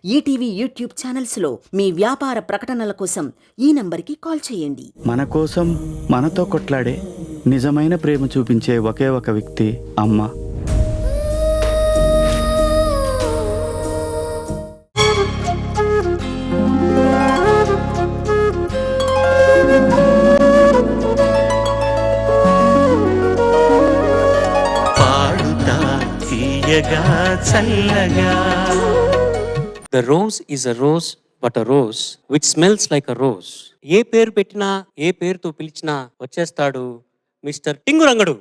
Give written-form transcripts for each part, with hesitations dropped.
ETV YouTube ఛానల్స్లో మీ వ్యాపార ప్రకటనల కోసం ఈ నంబర్కి కాల్ చేయండి. మన కోసం మనతో కొట్లాడే నిజమైన ప్రేమ చూపించే ఒకే ఒక వ్యక్తి అమ్మ. పాడుతా తీయగా చల్లగా. The rose is a rose, but a rose which smells like a rose. ఏ పేరు పెట్టినా ఏ పేరుతో పిలిచినా వచ్చేస్తాడు మిస్టర్ టింగురంగడు.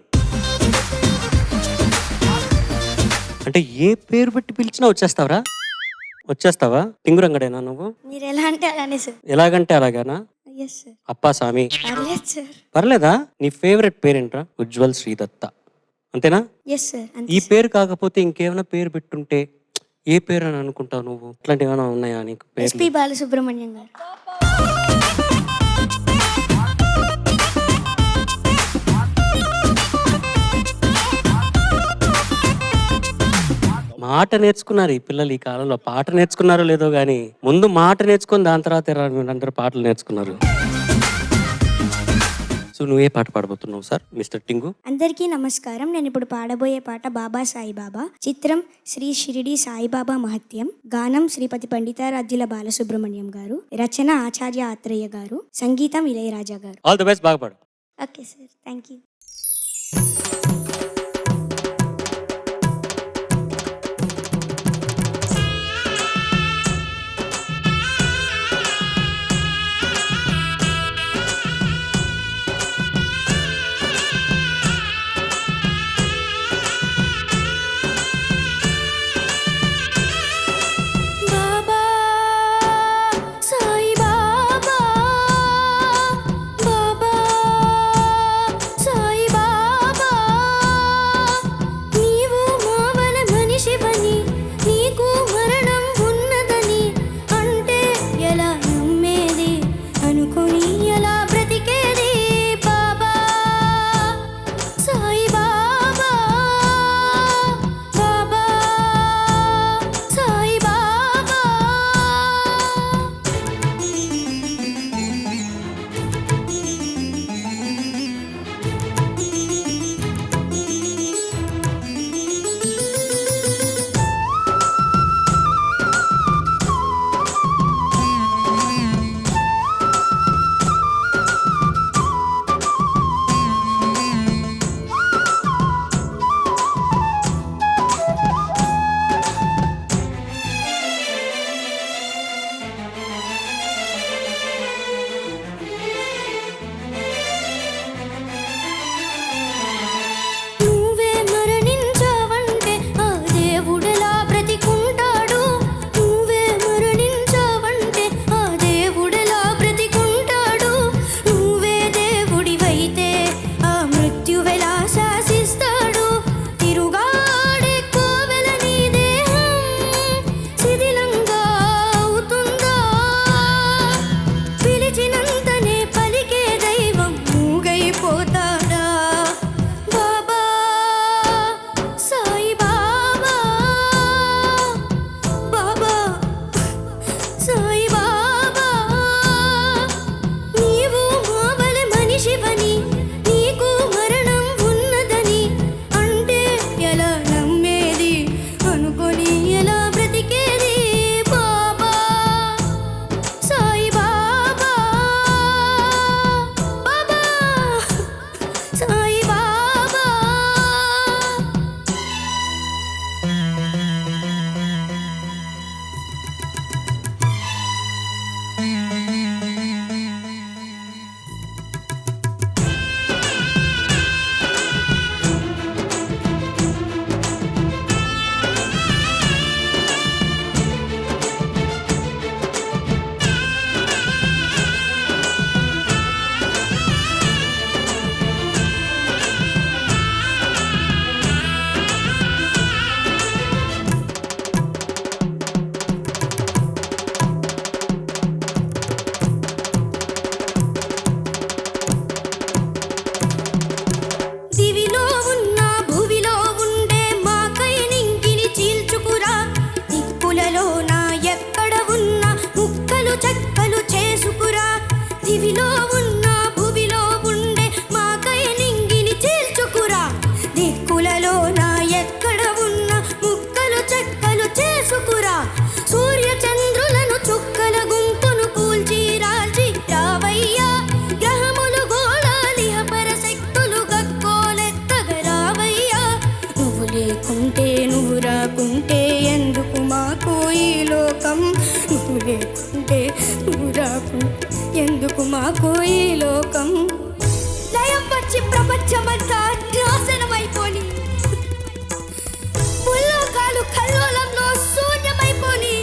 అంటే ఏ పేరు పెట్టి పిలిచినా వచ్చేస్తావా? టింగురంగడేనా నువ్వు? మీరు ఎలా అంటే అలానే సార్. ఎలాగంటే అలాగానా? Yes sir. అప్పా సామి పర్లేదు సార్. పర్లేదా? నీ ఫేవరెట్ పేరేంట్రా? ఉజ్వల్ శ్రీదత్త అంతేనా? Yes sir. ఈ పేరు కాకపోతే ఇంకేమైనా పేరు పెట్టుంటే ఏ పేరు అని అనుకుంటావు నువ్వు? అట్లాంటివి ఏమైనా ఉన్నాయా నీకు పేరు? ఎస్పి బాలసుబ్రహ్మణ్యం గారు. మాట నేర్చుకున్నారు ఈ పిల్లలు ఈ కాలంలో. పాట నేర్చుకున్నారో లేదో గానీ ముందు మాట నేర్చుకుని దాని తర్వాత అందరూ పాటలు నేర్చుకున్నారు. సో నువ్వే పాట పాడబోతున్నావు సార్ మిస్టర్ టింగు? అందరికీ నమస్కారం. నేను ఇప్పుడు పాడబోయే పాట బాబా సాయిబాబా. చిత్రం శ్రీ షిరిడి సాయిబాబా మహత్యం. గానం శ్రీపతి పండితారాధ్యుల బాలసుబ్రహ్మణ్యం గారు. రచన ఆచార్య ఆత్రేయ గారు. సంగీతం ఇళయరాజా గారు. ఆల్ ది బెస్ట్, బాగా పాడు. Okay sir, thank you. Sai లోకం, నువ్వు లేకుంటే నువ్వు రాకుంటే ఎందుకు మాకు ఈ లోకం. లయం వచ్చి ప్రపంచమంతా నాశనమైపోని, ముల్లోకాలు కల్లోలంలో శూన్యమైపోని,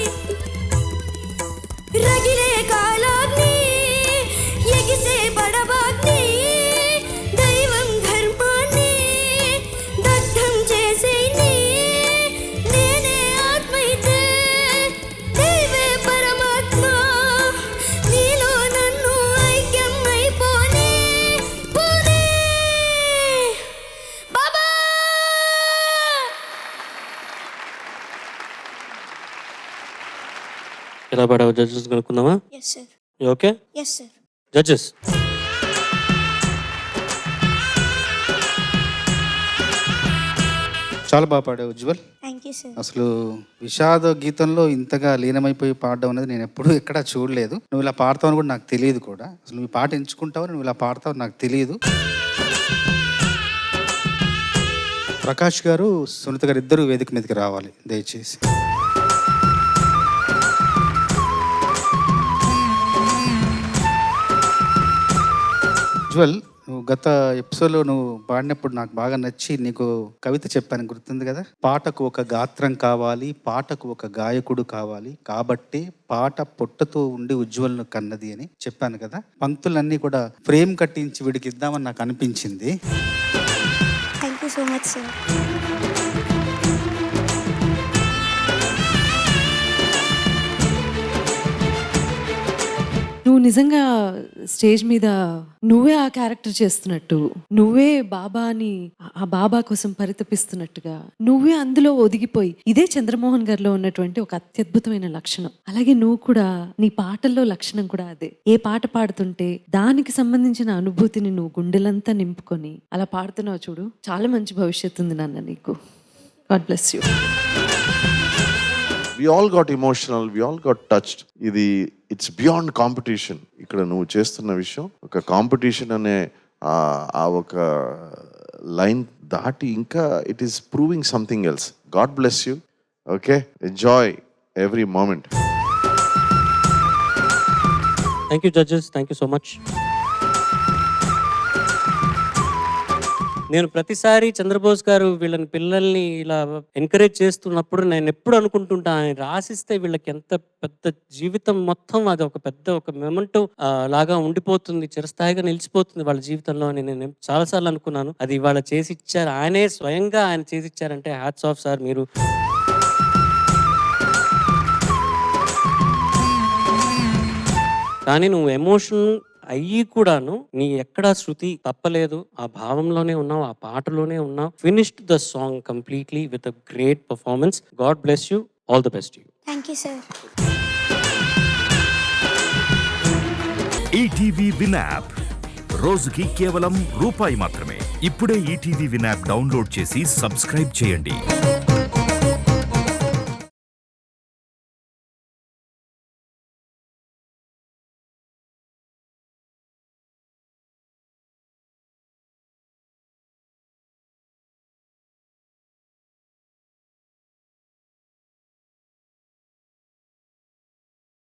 రగిలే కాలాగ్ని ఎగిసే బడబాగ్ని, దైవం ధర్మాన్ని దగ్ధం చేసేని, నేనే ఆత్మైతే నీవే పరమాత్మ, నీలో నన్ను ఐక్యం అయిపోని పోనీ బాబా. ఎలా పాడావు జడ్జెస్ కనుక్కుందామా? Yes sir, okay yes sir. Judges. చాలా బాగా పాడావు ఉజ్వల్. Thank you sir. అసలు విషాద గీతంలో ఇంతగా లీనమైపోయి పాడడం అనేది నేను ఎప్పుడూ ఎక్కడా చూడలేదు. నువ్వు ఇలా పాడతావని కూడా నాకు తెలియదు కూడా. అసలు నువ్వు ఈ పాట ఎంచుకుంటావు, నువ్వు ఇలా పాడతావు నాకు తెలియదు. ప్రకాష్ గారు, సునీత గారు ఇద్దరు వేదిక మీదకి రావాలి దయచేసి. ఉజ్వల్, నువ్వు గత ఎపిసోడ్లో నువ్వు పాడినప్పుడు నాకు బాగా నచ్చి నీకు కవిత చెప్పాను, గుర్తుంది కదా? పాటకు ఒక గాత్రం కావాలి, పాటకు ఒక గాయకుడు కావాలి, కాబట్టి పాట పొట్టతో ఉండి ఉజ్వల్ను కన్నది అని చెప్పాను కదా. పంక్తులన్నీ కూడా ఫ్రేమ్ కట్టించి వీడికి ఇద్దామని నాకు అనిపించింది. Thank you so much sir. నువ్వు నిజంగా స్టేజ్ మీద నువ్వే ఆ క్యారెక్టర్ చేస్తున్నట్టు, నువ్వే బాబాని ఆ బాబా కోసం పరితపిస్తున్నట్టుగా, నువ్వే అందులో ఒదిగిపోయి, ఇదే చంద్రమోహన్ గారిలో ఉన్నటువంటి ఒక అత్యద్భుతమైన లక్షణం. అలాగే నువ్వు కూడా నీ పాటల్లో లక్షణం కూడా అదే. ఏ పాట పాడుతుంటే దానికి సంబంధించిన అనుభూతిని నువ్వు గుండెలంతా నింపుకొని అలా పాడుతున్నావు చూడు. చాలా మంచి భవిష్యత్తు ఉంది నాన్న నీకు. God bless you. We all got emotional, we all got touched. It's beyond competition. ఇక్కడ నువ్వు చేస్తున్న విషయం ఒక కాంపిటీషన్ అనే ఆ ఒక లైన్ దాటి ఇంకా it is proving something else. God bless you. Okay, enjoy every moment. Thank you judges, thank you so much. నేను ప్రతిసారి చంద్రబోస్ గారు వీళ్ళని పిల్లల్ని ఇలా ఎంకరేజ్ చేస్తున్నప్పుడు నేను ఎప్పుడు అనుకుంటుంటా, ఆయన రాసిస్తే వీళ్ళకి ఎంత పెద్ద జీవితం మొత్తం అది ఒక పెద్ద ఒక మెమెంటో లాగా ఉండిపోతుంది, చిరస్థాయిగా నిలిచిపోతుంది వాళ్ళ జీవితంలో అని నేను చాలాసార్లు అనుకున్నాను. అది ఇవాళ చేసి ఇచ్చారు, ఆయనే స్వయంగా ఆయన చేసి ఇచ్చారంటే హ్యాట్స్ ఆఫ్ సార్. మీరు కానీ నువ్వు ఎమోషన్ అయ్యి కూడాను నీ ఎక్కడా శృతి తప్పలేదు, ఆ భావంలోనే ఉన్నావు, ఆ పాటలోనే ఉన్నావు. Finished the song completely with a great performance. God bless you, all the best you. Thank you sir. ETV win app రోజుకి కేవలం రూపాయి మాత్రమే. ఇప్పుడే ఈటీవీ విన్ యాప్ డౌన్లోడ్ చేసి సబ్స్క్రైబ్ చేయండి.